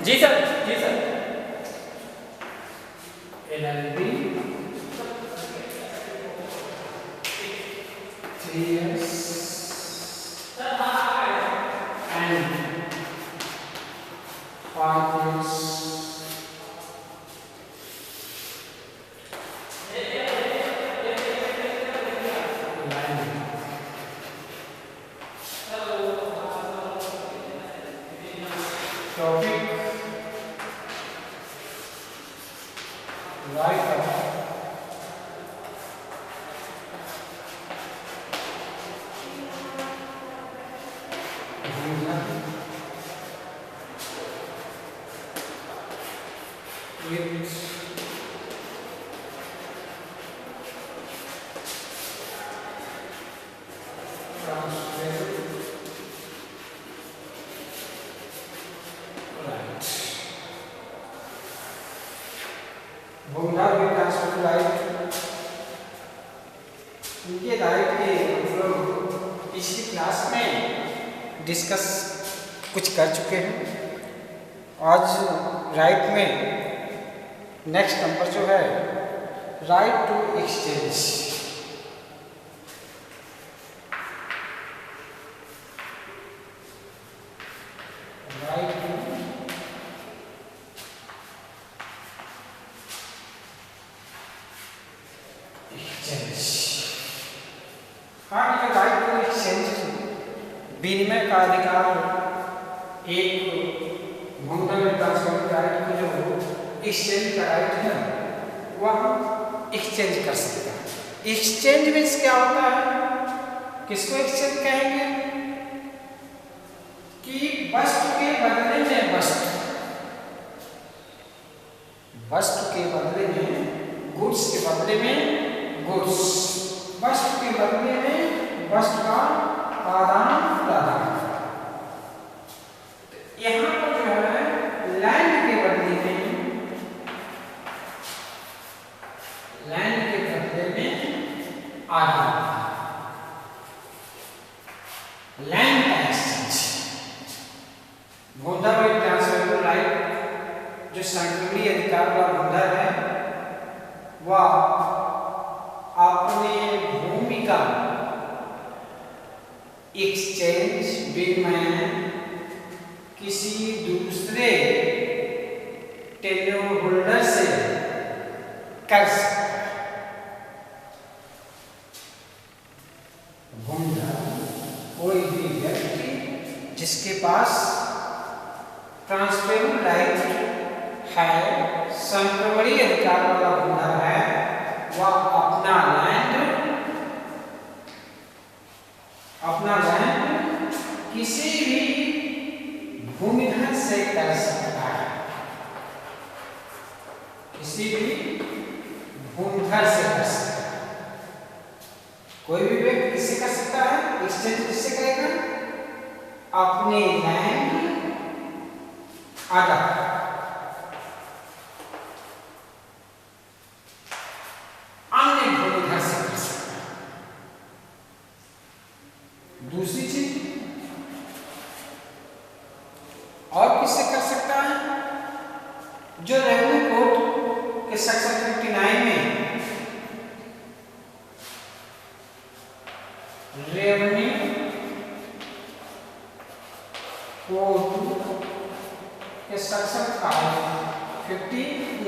जी sir, जी sir. LLB 3 years and 5 years topic right of with transferable right. भूमिभाग में transfer right इनके right के हम लोग पिछली क्लास में डिस्कस कुछ कर चुके हैं। आज राइट में नेक्स्ट नंबर जो है right to exchange. Right to exchange. हाँ, ये राइट टू एक्सचेंज विनिमय का अधिकार एक भूमिभाग में ट्रांसफर राइट को जो एक्सचेंज का राइट है वह एक्सचेंज कर सकता है। एक्सचेंज मीन्स क्या होता है, किसको एक्सचेंज कहेंगे कि वस्तु के बदले में वस्तु, वस्तु के बदले में गुड्स के बदले में गुड्स, वस्तु के बदले में वस्तु का आदान प्रदान। यहाँ पर जो है लैंड के बदले में, लैंड के बदले में आदान, लैंड एक्सचेंज। भूमिभाग में ट्रांसफरेबल राइट जो संक्रमणीय अधिकार वाला भूमिभाग है वह अपने भूमि का एक्सचेंज विनिमय किसी दूसरे टेन्योर होल्डर से कर सकता है। भूमिभाग कोई भी व्यक्ति जिसके पास ट्रांसफरेबल राइट है, संक्रमणीय अधिकार वाला भूमिभाग है, वह अपना लैंड किसी भी भूमिधर से कर सकता है, किसी भी भूमिधर से कर सकता है। कोई भी व्यक्ति किससे कर सकता है, एक्सचेंज किससे करेगा, अपने लैंड आधा अन्य भूमिधर से कर सकता है। दूसरी चीज और किससे कर सकता है, जो रेवेन्यू कोड के सेक्शन 59 में रेवेन्यू कोड के सेक्शन 59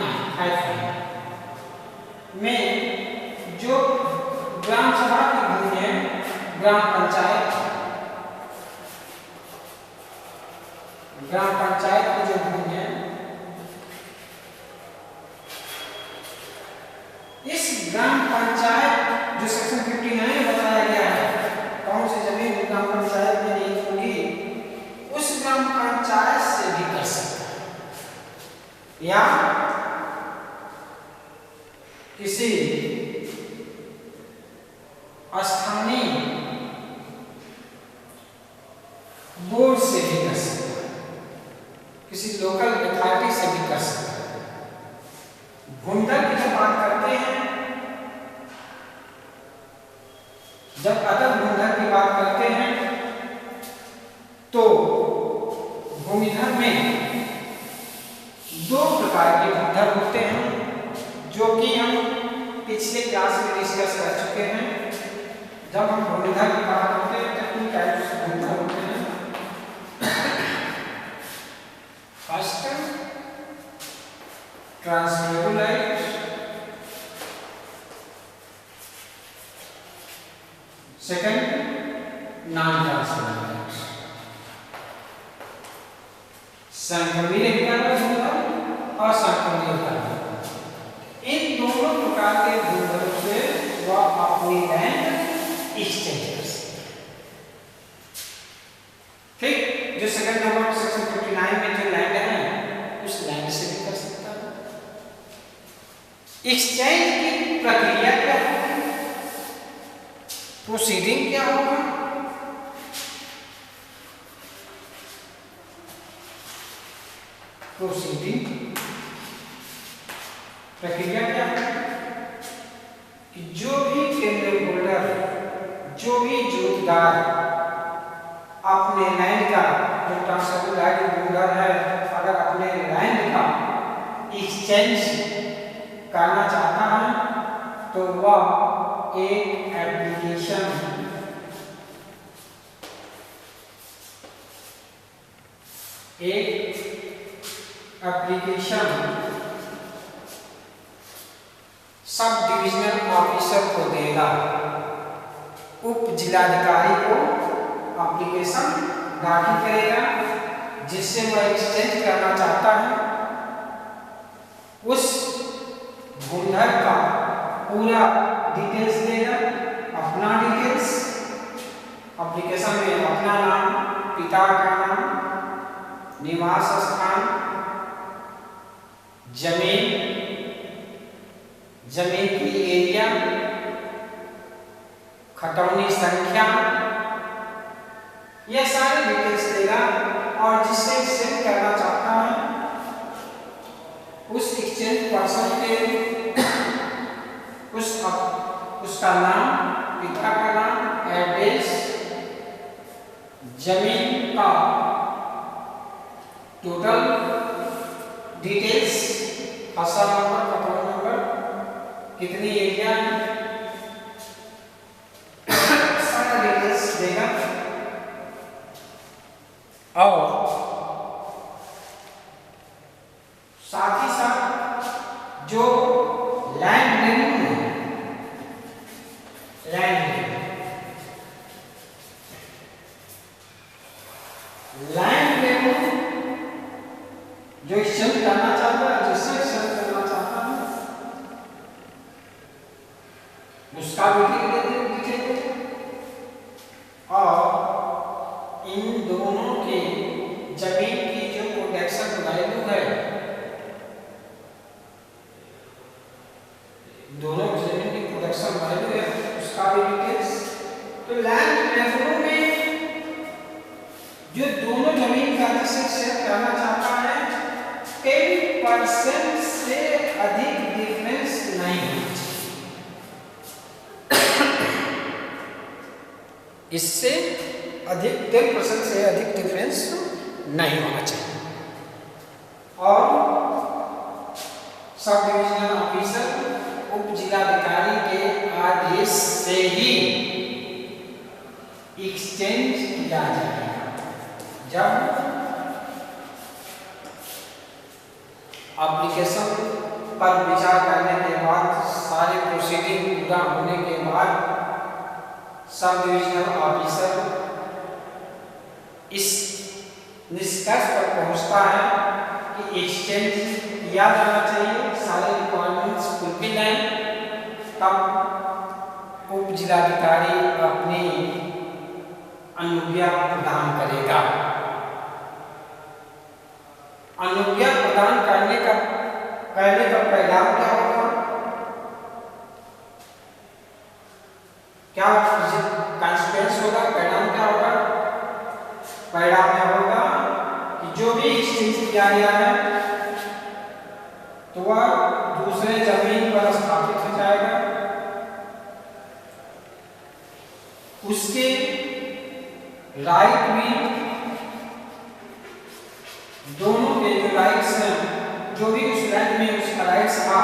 में जो ग्राम सभा की भूमि है, ग्राम पंचायत की जो भूमि है, इस ग्राम पंचायत जो सेक्शन 59 में बताया गया है कौन सी जमीन ग्राम पंचायत में नहीं होगी, उस ग्राम पंचायत से भी कर सकता है या किसी स्थानीय बोर्ड से भी कर सकता है, किसी लोकल अथॉरिटी से भी कर सकता है। भूमिधर की जब बात करते हैं, जब अदर भूमिधर की बात करते हैं तो भूमिधर में प्रकार के भूधर होते हैं, जो कि हम पिछले क्लास में डिस्कस कर चुके हैं। जब हम भूधर की बात करते हैं तो तीन टाइप्स के भूधर होते हैं। First, transmissible, second, non transmissible. संक्रमित और संक्रमित, इन दोनों प्रकार के भूधरों से वह अपनी लैंड एक्सचेंज कर सकते हैं। ठीक, जो सेकंड नंबर सेक्शन 59 में जो लैंड है उस लैंड से भी कर सकता है। एक्सचेंज की प्रक्रिया क्या होगी, प्रोसीडिंग क्या होगा, प्रोसीडिंग प्रक्रिया क्या है कि जो भी टेंडर होल्डर, जो भी जोतदार अपने लैंड का, जो ट्रांसमेबुलाइट होल्डर है, अगर अपने लैंड का एक्सचेंज करना चाहता है तो वह एक एप्लीकेशन सब डिविजनल ऑफिसर को देगा, उप जिलाधिकारी को एप्लीकेशन दाखिल करेगा, जिससे वह एक्सचेंज करना चाहता है। उस भूधर का पूरा डिटेल्स देगा, अपना डिटेल्स, एप्लीकेशन में अपना नाम, पिता का नाम, निवास स्थान, जमीन की एरिया, खतौनी संख्या, यह सारे डिटेल्स देगा। और जिससे एक्सचेंज करना चाहता है उस एक्सचेंज पर्सन के उसका नाम, पिता का नाम, एड्रेस, जमीन का टोटल डिटेल्स, फसल नंबर, खतौनी नंबर, कितनी एरिया है, सारा डिटेल्स देगा। और साथ ही साथ जो लैंड रेवेन्यू है, लैंड रेवेन्यू जो एक्सचेंज करना चाहता है, जिससे एक्सचेंज करना चाहता है, उसका डिटेल और इन दोनों के जमीन की जो प्रोडक्शन वैल्यू है, दोनों जमीन की प्रोडक्शन वैल्यू है, उसका भी डिटेल्स। तो लैंड रेवेन्यू में जो दोनों जमीन का जिसे शेयर करना चाहता है 10% से अधिक डिफरेंस नहीं होना चाहिए। इससे अधिक 10% से अधिक डिफरेंस नहीं होना चाहिए। और सब डिविजनल ऑफिसर, उप जिलाधिकारी के आदेश से ही एक्सचेंज किया जाएगा। जब एप्लीकेशन पर विचार करने के बाद, सारे प्रोसीडिंग पूरा होने के बाद, सब डिविजनल ऑफिसर इस निष्कर्ष पर पहुंचता है कि एक्सचेंज किया जाना चाहिए, सारे रिक्वायरमेंट्स फुलफिल हैं, तब उप जिलाधिकारी अपनी अनुज्ञा प्रदान करेगा। अनुज्ञा प्रदान करने का परिणाम क्या होगा, क्या कॉन्सिक्वेंस होगा, परिणाम क्या होगा? परिणाम यह होगा कि जो भी एक्सचेंज किया गया है तो वह दूसरे जमीन पर स्थापित हो जाएगा, उसके राइट भी, दोनों के जो राइट्स हैं जो भी उस लैंड में उसका राइट्स था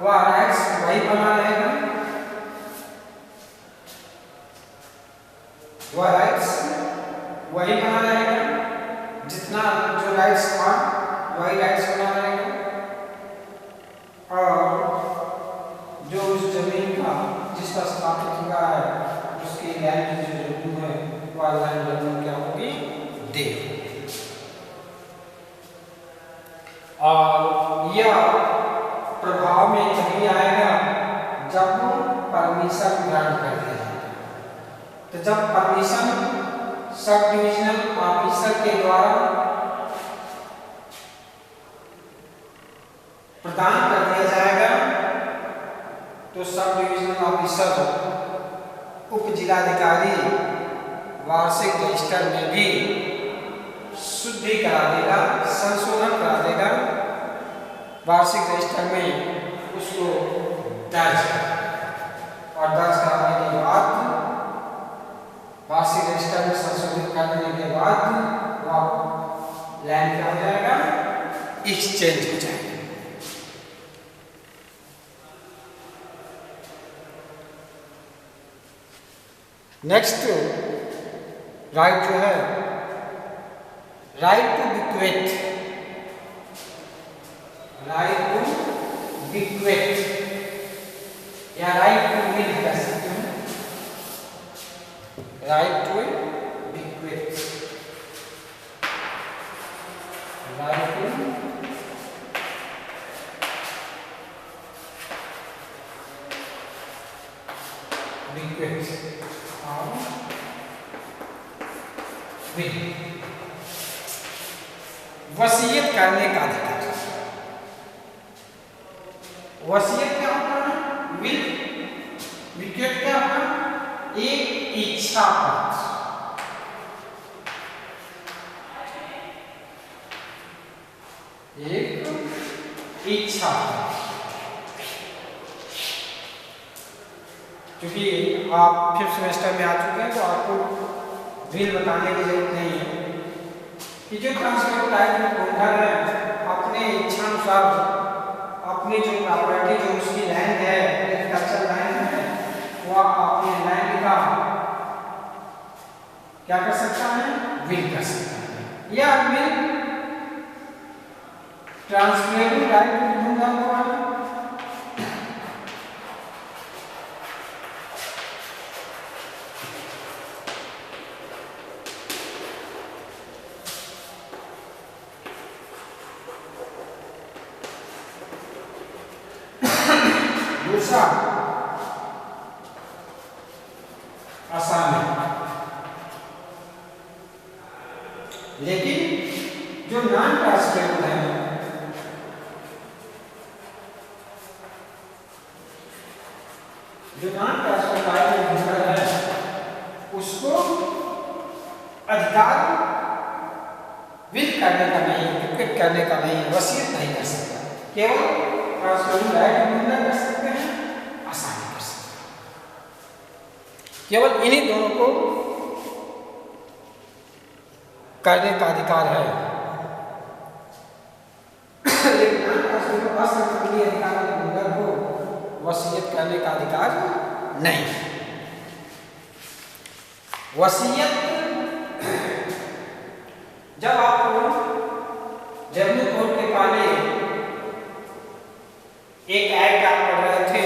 वह राइट्स वही बना रहेगा, वह राइट्स वही बना रहेगा, जितना जो राइट्स था वही राइट्स बना रहेगा, और जो उस जमीन का जिस पर स्थापित हुआ है उसकी लैंड की जो जमीन है वह लैंड जमीन क्या होगी, दे। और यह प्रभाव में तभी आएगा जब परमिशन ग्रांट कर दिया जाएगा। तो जब परमिशन सब डिविजनल ऑफिसर के द्वारा प्रदान कर दिया जाएगा तो सब डिविजनल ऑफिसर उप जिलाधिकारी वार्षिक रजिस्टर में भी शुद्धि करा देगा, संशोधन करा देगा, वार्षिक रजिस्टर में उसको दर्ज और दर्ज कराने के बाद वार्षिक रजिस्टर में संशोधित कर देने के बाद वह लैंड क्या हो जाएगा, एक्सचेंज हो जाएगा। नेक्स्ट राइट जो है, राइट टू बिक्वेट, राइट टू बिक्वेट या राइट टू विल कह सकते हैं, राइट टू बिक्वेट, राइट टू बिक्वेट और विल, वसीयत करने का अधिकार। वसीयत क्या होता है, विल, विक्वेट क्या होता है, एक इच्छा पत्र, एक इच्छा। क्योंकि आप 5th सेमेस्टर में आ चुके हैं तो आपको विल बताने की जरूरत नहीं है कि जो ट्रांसफर टाइप होल्डर है अपने इच्छा अनुसार अपनी जो प्रॉपर्टी जो उसकी लैंड है, एग्रीकल्चर लैंड है, वह अपने लैंड का क्या कर सकता है, विल कर सकता है, या will transferable right to holder को दूसरा आसान है, लेकिन जो नॉन ट्रांसफरेबल है, जो नॉन ट्रांसफरेबल है उसको अधिकार विल करने का नहीं, विक्वेट करने का नहीं, वसीयत नहीं कर सकता, केवल ट्रांसफरेबल राइट होल्डर कर सकते हैं, आसानी कर सकते हैं। केवल इन्हीं दोनों को करने का अधिकार है, लेकिन असंसदीय अधिकार होल्डर को वसीयत करने का अधिकार नहीं। वसीयत जब आपको रेवेन्यू कोड के पहले एक एक्ट आप पढ़ रहे थे,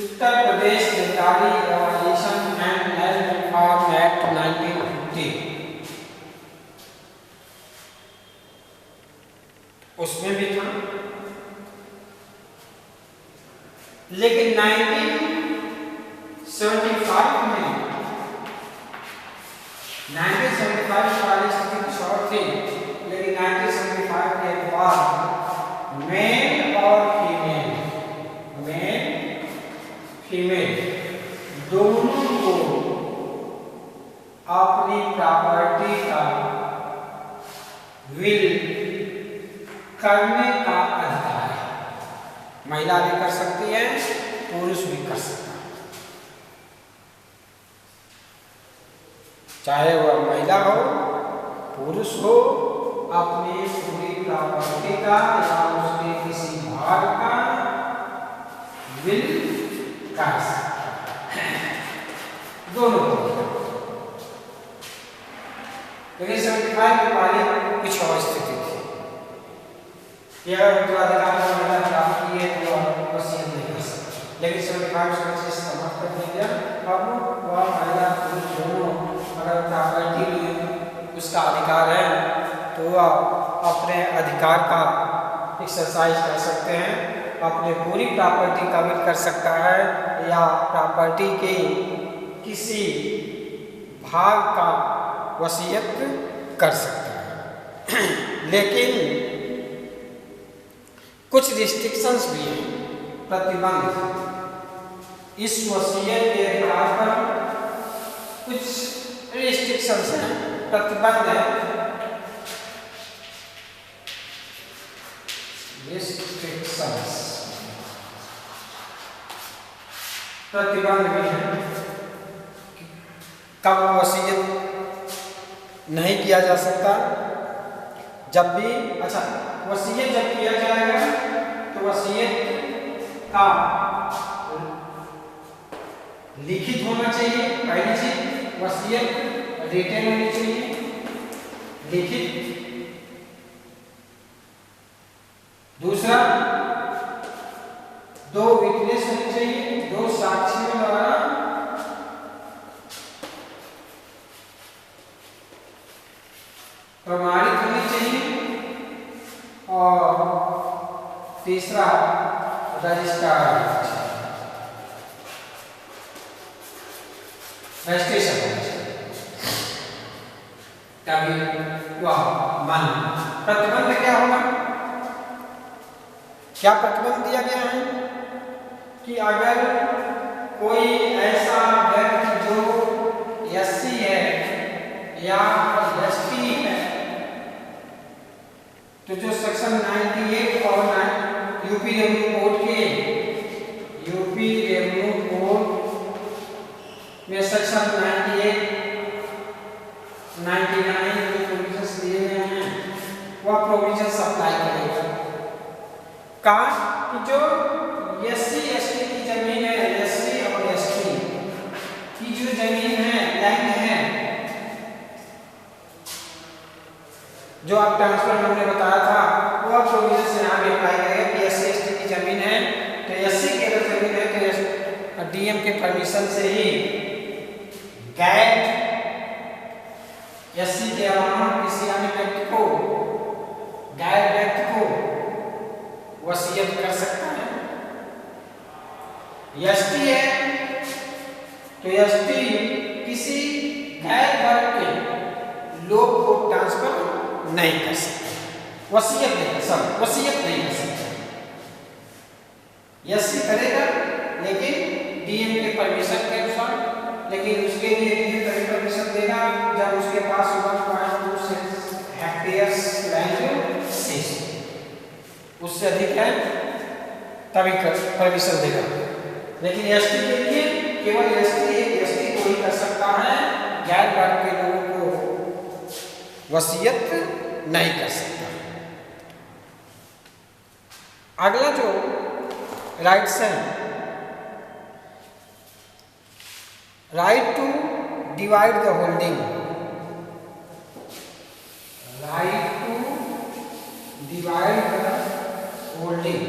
उत्तर प्रदेश सरकारी evolution and land reform act 1950, उसमें भी था, लेकिन 1975 वाली स्थिति कुछ और थी, लेकिन 1975 के बाद मेल और फीमेल दोनों को अपनी प्रॉपर्टी का विल करने का अधिकार है। महिला भी कर सकती है, पुरुष भी कर सकता है। चाहे वह महिला हो पुरुष हो, अपनी पूरी प्रॉपर्टी का या उसके किसी भाग का विल कर सकता है, दोनों को। लेकिन 75 के पहले कुछ और स्थिति थी कि अगर उत्तराधिकार का महिला प्राप्त किए तो वह वसीयत नहीं कर सकती। लेकिन 75 से समाप्त कर दिया गया। अब वह महिला पुरुष दोनों अगर प्रॉपर्टी में उसका अधिकार है तो वह अपने अधिकार का एक्सरसाइज कर सकते हैं, अपने पूरी प्रॉपर्टी का विल कर सकता है या प्रॉपर्टी के किसी भाग का वसीयत कर सकता है। लेकिन कुछ रिस्ट्रिक्शंस भी हैं, प्रतिबंध। इस वसीयत के अधिकार पर कुछ रिस्ट्रिक्शंस हैं, प्रतिबंध है। रिस्ट्रिक्शंस प्रतिबंध भी हैं। कब वसीयत नहीं किया जा सकता? जब भी, अच्छा, वसीयत जब किया जाएगा तो वसीयत का लिखित होना चाहिए, पहली चीज। वसीयत रिटन होनी चाहिए, लिखित। दूसरा, 2 विटनेस होनी चाहिए, 2 साक्षियों द्वारा प्रमाणित होनी चाहिए, और तीसरा रजिस्ट्रार रजिस्ट्रेशन तभी वह मान। प्रतिबंध क्या होगा? क्या प्रतिबंध दिया गया है कि अगर कोई ऐसा व्यक्ति जो एससी है या एसटी है तो जो सेक्शन 98 और यूपी रेवेन्यू कोड में सेक्शन 98, 99 जो प्रोविजंस दिए गए हैं वह प्रोविजंस अप्लाई करेगा। कहा कि जो एससी एसटी की जमीन है, एससी और एसटी की जो जमीन है, लैंड है, जो आप ट्रांसफर हमने बताया था, वह प्रोविजन यहाँ भी अप्लाई करेगा कि एससी एसटी की जमीन है तो एससी की अगर जमीन है तो डीएम के परमिशन से ही गैर एससी के अलावा किसी अन्य व्यक्ति को, गैर व्यक्ति को वसीयत कर सकता है। एसटी है तो एसटी किसी गैर वर्ग के लोग को ट्रांसफर नहीं कर सकता, वसीयत नहीं कर सकता, वसीयत नहीं कर सकता। एससी करेगा लेकिन डीएम के परमिशन के अनुसार, लेकिन उसके लिए डीएम तभी परमिशन देगा जब उसके पास 1.2 हेक्टेयर्स लैंड शेष, उससे अधिक है तभी परमिशन देगा। लेकिन एसटी के लिए केवल एसटी को ही कर सकता है, गैर वर्ग के लोगों को वसीयत नहीं कर सकता। अगला जो राइट्स हैं, right to divide the holding, right to divide the holding,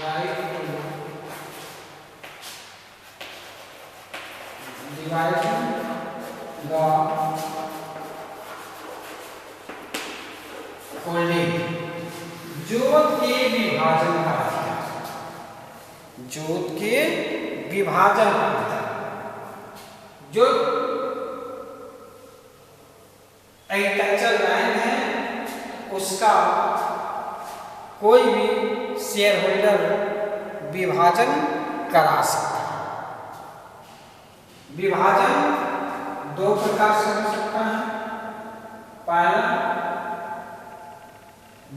right to divide the holding, जोत के विभाजन का अधिकार, जोत के विभाजन का अधिकार। जो एग्रीकल्चर लैंड है उसका कोई भी शेयर होल्डर विभाजन करा सकता है। विभाजन 2 प्रकार से हो सकता है। पहला,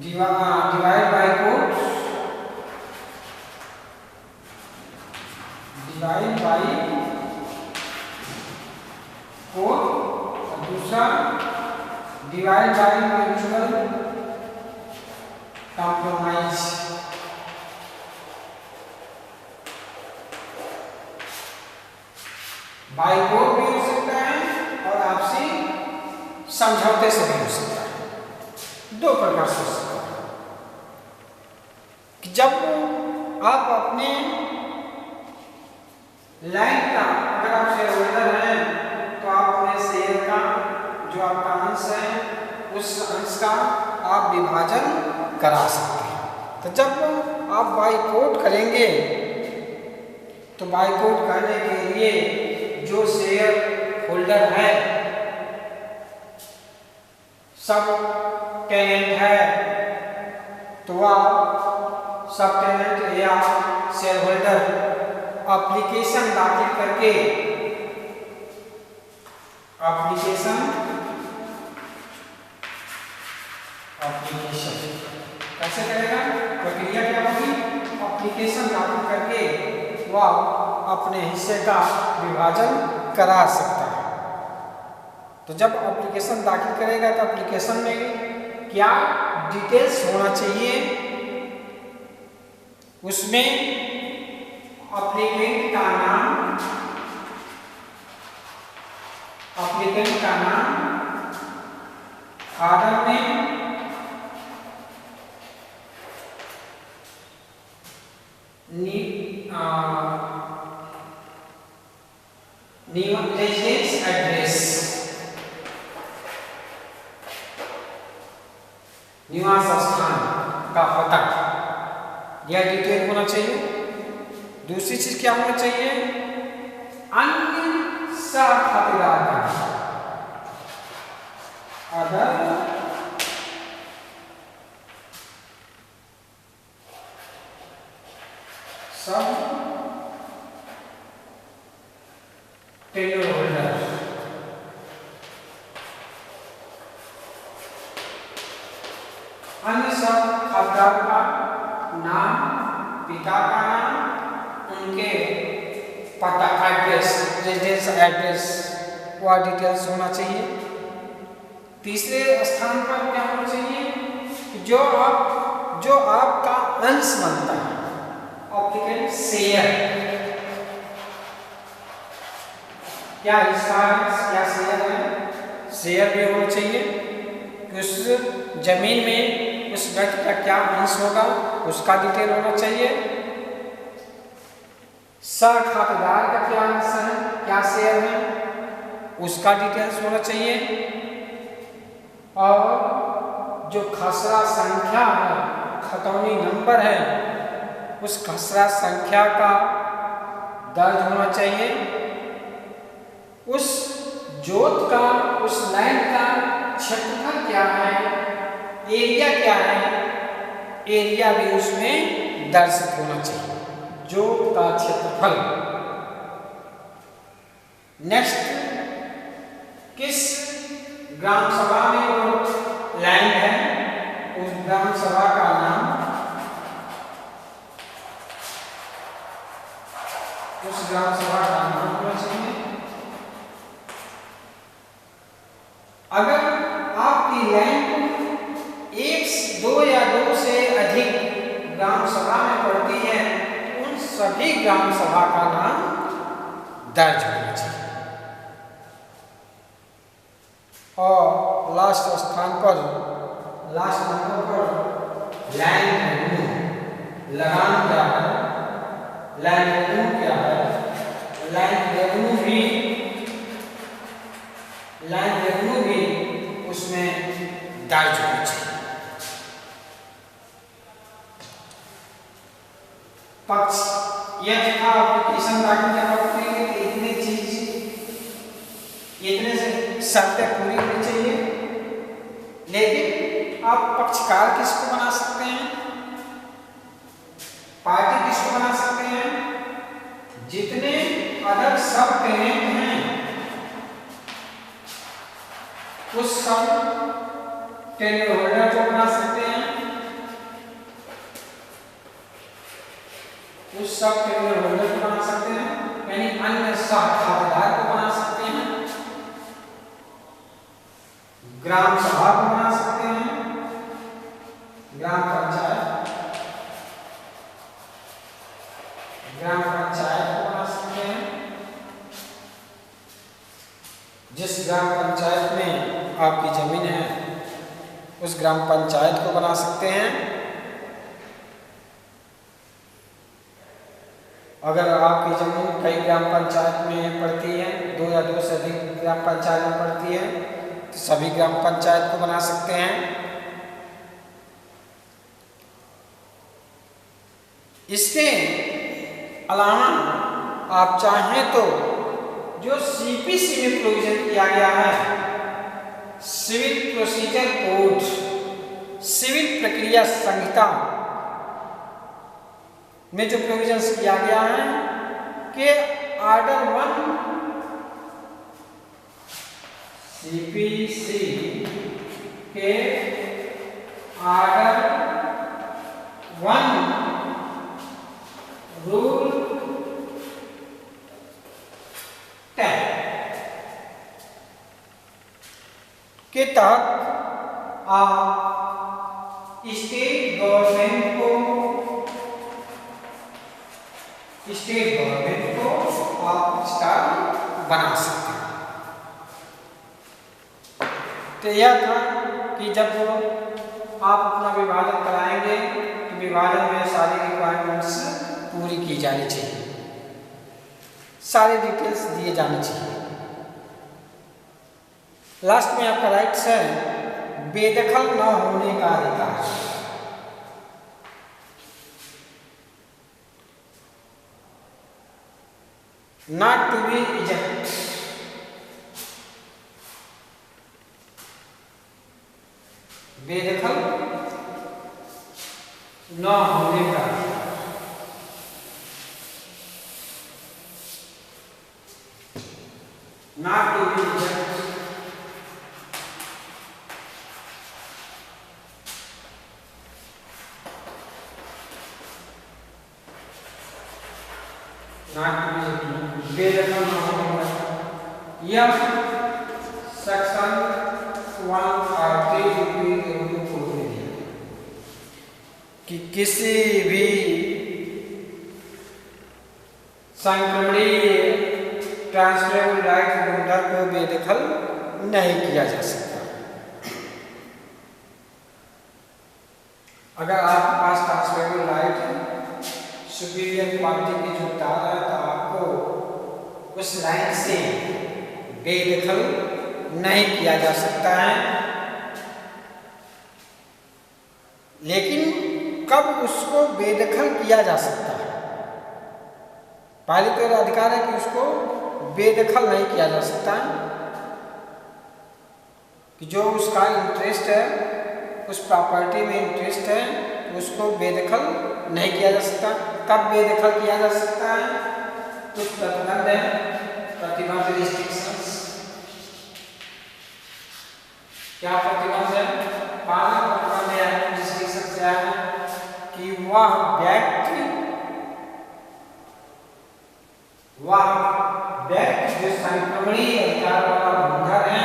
divide by court, divide by code और दूसरा divide by mutual compromise. By code भी हो सकता है और आपसी समझौते से भी हो सकता है। दो प्रकार से हो सकता है कि जब आप अपने लाइन का, अगर आप शेयर होल्डर हैं तो आप अपने शेयर का जो आपका अंश है उस अंश का आप विभाजन करा सकते हैं। तो जब आप बाई कोड करेंगे तो बाई कोड करने के लिए जो शेयर होल्डर है, सब टेनेंट है, तो वह सब टेनेंट या शेयर होल्डर एप्लीकेशन दाखिल करके एप्लीकेशन कैसे करेगा? प्रक्रिया क्या होगी? एप्लीकेशन दाखिल करके वह अपने हिस्से का विभाजन करा सकता है। तो जब एप्लीकेशन दाखिल करेगा तो एप्लीकेशन में क्या डिटेल्स होना चाहिए? उसमें एप्लीकेंट का नाम, फादर नेम, रेजिडेंस एड्रेस, निवास स्थान का पता, यह डिटेल होना चाहिए। दूसरी चीज क्या होना चाहिए? अन्य खातेदार का, अदर सब टेन्योर होल्डर, अन्य सब खातेदार का नाम, पिता का नाम, उनके पता, एड्रेस, रेजिडेंस एड्रेस, वह डिटेल्स होना चाहिए। तीसरे स्थान पर क्या होना चाहिए? जो आपका अंश बनता है, एप्लीकेंट शेयर, क्या हिस्सा है, क्या शेयर है, शेयर भी होना चाहिए। उस जमीन में उस व्यक्ति का क्या अंश होगा उसका डिटेल होना चाहिए। खातेदार का क्या अंश है, क्या शेयर है, उसका डिटेल्स होना चाहिए। और जो खसरा संख्या है, खतौनी नंबर है, उस खसरा संख्या का दर्ज होना चाहिए। उस जोत का, उस लाइन का क्षेत्रफल क्या है, एरिया क्या है, एरिया भी उसमें दर्शित होना चाहिए, जोत का क्षेत्रफल। नेक्स्ट, किस ग्राम सभा में वो लाइन है, उस ग्राम सभा का नाम, उस ग्राम सभा का नाम होना चाहिए। अगर आपकी लाइन एक, दो या दो से अधिक ग्राम सभा में पड़ती है, उन सभी ग्राम सभा का नाम दर्ज होना चाहिए। और लास्ट स्थान पर, लास्ट नंबर पर लैंड रेवेन्यू, लगान क्या है, लैंड रेवेन्यू क्या है, लैंड रेवेन्यू भी उसमें दर्ज होना चाहिए। पक्ष, यह था एप्लीकेशन दाखिल जमा करेंगे तो इतने चीज, इतने से शर्तें पूरी होनी चाहिए। लेकिन आप पक्षकार किसको बना सकते हैं, पार्टी किसको बना सकते हैं? जितने अलग सब टेनेंट हैं उस सब टेन्योर होल्डर को बना सकते हैं, उस सब टेन्योर होल्डर को बना सकते हैं। प्रतिष्ठा खातेदार को बना सकते हैं, ग्राम सभा को बना सकते हैं, ग्राम पंचायत को बना सकते हैं। जिस ग्राम पंचायत में आपकी जमीन है उस ग्राम पंचायत को बना सकते हैं। अगर आपकी जमीन कई ग्राम पंचायत में पड़ती है, 2 या 2 से अधिक ग्राम पंचायत में पड़ती है, तो सभी ग्राम पंचायत को बना सकते हैं। इसके अलावा आप चाहें तो जो सीपीसी में प्रोविजन किया गया है, सिविल प्रोसीजर कोड, सिविल प्रक्रिया संहिता में जो प्रोविजंस किया गया है कि आर्डर 1 सीपीसी के आर्डर 1 रूल 10 के तहत आप स्टेट गवर्नमेंट को आप स्टार बना सकते हैं। तो यह था कि जब आप अपना विभाजन कराएंगे तो विभाजन में सारी रिक्वायरमेंट्स पूरी की जानी चाहिए, सारे डिटेल्स दिए जाने चाहिए। लास्ट में आपका राइट्स है बेदखल न होने का अधिकार। Not to be ejected, बेदखल न होने का, not to be ejected, बेदखल न होने का। यह सेक्शन 130 कि किसी भी संक्रमणीय ट्रांसफरेबल राइट होल्डर को बेदखल नहीं किया जा सकता। अगर आपके पास ट्रांसफरेबल राइट है, सुपीरियर क्वालिटी की जो तार है, तो आपको उस लाइन से बेदखल नहीं किया जा सकता है। लेकिन कब उसको बेदखल किया जा सकता है? पहले तो अधिकार है कि उसको बेदखल नहीं किया जा सकता है, कि जो उसका इंटरेस्ट है, उस प्रॉपर्टी में इंटरेस्ट है, उसको बेदखल नहीं किया जा सकता। कब बेदखल किया जा सकता है? कुछ प्रतिबंध है, प्रतिबंध रिस्ट्रिक्शंस। क्या प्रतिबंध है? पालन प्रतिबंध है, रिस्ट्रिक्शन क्या है कि वह व्यक्ति जो संक्रमणीय अधिकार वाला होल्डर है,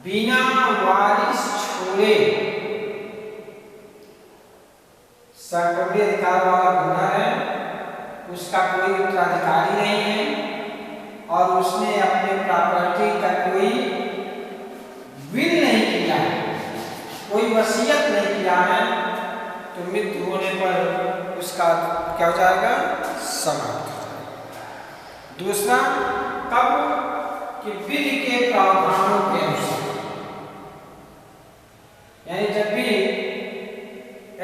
बिना वारिस छोड़े, संक्रमणीय अधिकार वाला होल्डर है, उसका कोई उत्तराधिकारी नहीं है और उसने अपने प्रॉपर्टी का कोई विल नहीं किया है, कोई वसीयत नहीं किया है, तो मृत्यु होने पर उसका क्या हो जाएगा? समाप्त हो जाएगा। दूसरा, कब कि विधि के प्रावधानों के अनुसार, यानी जब भी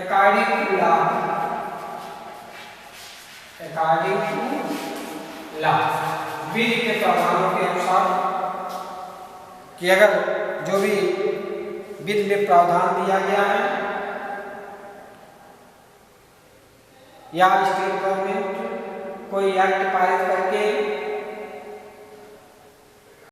अकॉर्डिंग टू लॉ विधि के प्रावधानों के अनुसार, कि अगर जो भी विधि में प्रावधान दिया गया है या स्टेट गवर्नमेंट कोई एक्ट पारित करके